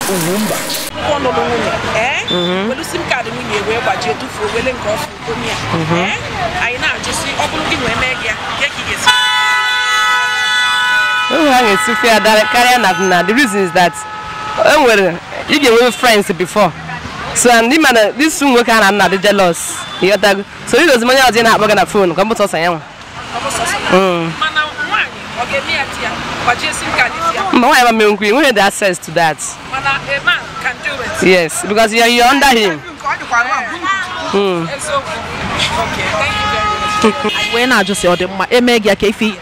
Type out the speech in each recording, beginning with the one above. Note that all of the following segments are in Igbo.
UGWUMBA. One of the women, when you SIM card, we were budget to for willing coffee. I now just see opening with Megia. The reason is that you get with friends before. So and this soon work and I'm not jealous. So he doesn't manage to have a phone. Come to us. Why am I we have access to that? A man can do it. Yes, because you're under him. Okay, thank you very much. When I just saw the Megia Kefi.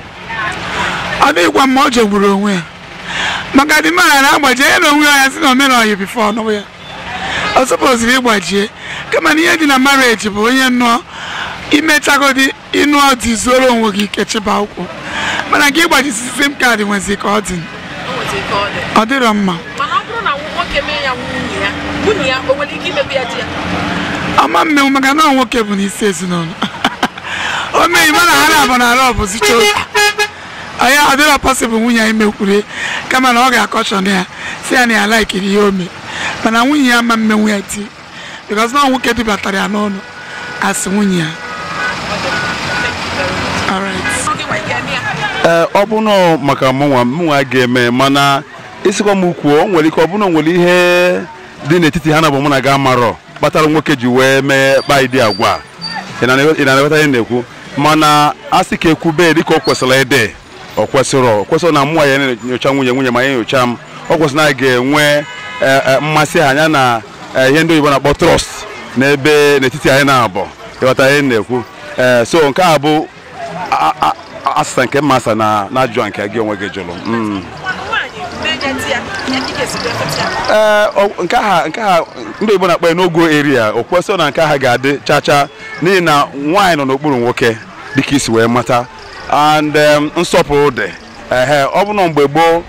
I think one more job will win. Magadima and I'm a jail, we are no men on you before nowhere. I suppose you watch here. Come on here in a marriage, but you know, it may tackle the inward zero will catch about. But I gave what is the same card when they called him. I did a man. I'm a man, Magana walk up when he says no. Oh, me, I have on our opposition. I don't possible when I make it. Come on, I'll caution there. Say, I like it, you me. But I win your man waiting because now we get the battery alone as Winya. All right. Obuno makamonwa mwa game mana isiko mukuo nwere ko obuno nwere ihe dị n'etiti ha na bo na ga maro batara nwoke ji wee mee ba ide agwa ina na na-ekwu mana asike ekube dịka o kwesịrị ede o kwesịrị na mwa ya nyocha nwunye ma ya nyocha m o kwesịrị na ga-enwe mmasị anya na ihe ndị Igbo na-akpọ trust n'ebe n'etiti anyị na-abọ ịghọta ihe na-ekwu so nke a bụ asa nke masa na ajụ nke gị onwe gị jụrụ nke ha ndị Igbo na-akpọ n'ogo area o kwesịrị na nke ha ga-adị chacha n'ihi na nwaanyị nọ n'okpuru nwoke dịka isi wee mata and nsọpụrụ dị ọ bụ na mgbe gboo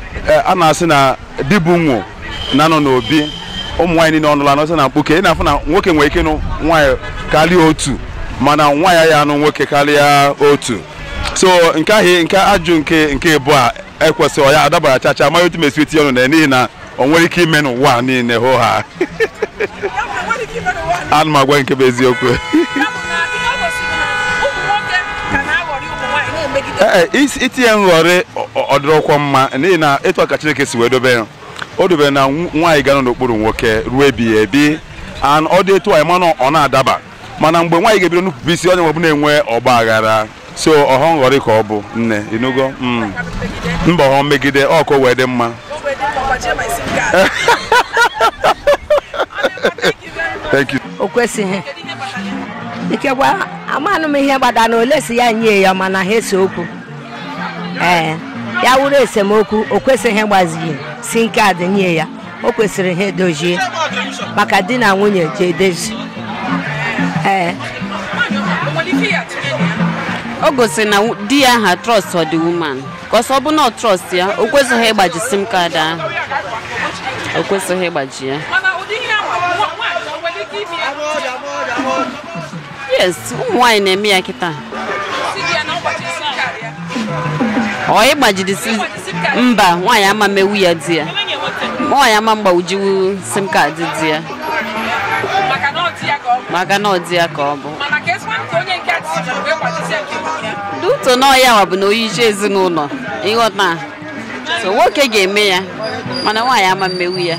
a na-asị na dibu nwo na nọ n'obi ụmụ nwaanyị niile ọnụla n'ọsọ na mkpuke ị na-afụ na nwoke nwere ike nụ nwaanyị karịa otu mana nwaanyị ya anụ nwoke karịa otu so nke ahụ nke ajụ nke bụ a ekwesịrị ya adabara chacha amaghị otu mesi eti ọnụ na n'ihi na o nwere ike ime n'ụwa niile hụ ha ana m agwa nke bụ eziokwu itinye nghọrị ọdịrọkwa mma n'ihi na etu aka Chineke si wee dobe o dobere na nwaanyị ga nọ n'okpuru nwoke ruo ebighị ebi and ọ dị etu anyị mana ọ na-adaba mana mgbe nwaanyị ga-ebido nnupụ isi onye ọbụla enwe ọgba aghara so ọhọ nghọrị ka ọ bụ nne inugo mba ọhọ megide ọkụ wee dị mma thank you o kwesịghị ikekwa amanụ m ihe gbada na ole si ya nye ya mana ha ese okwu ya wuru esemokwu o kwesịghị gbazighị SIM card nye ya o kwesịrị ha edozie maka di na nwunye je edezi o gosi na di ya ha trust for the woman because ọ bụ na trust ya o kwesịghị ịgbaji SIM card ahụ o kwesịghị ịgbaji ya yes ụmụ nwaanyị na-eme ya kịta ọ ịgbajiri mba nwaanyị ama mewu ya di ya nwaanyị ama mgbawujiwu SIM card di ya maka na ọ dị ya ka ọ bụ duto na ọya wa bụ na oyiche ezinụlọ ịghọta so nwoke ga-eme ya mana nwaanyị ama mmewu ya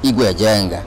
Igwe Jenga.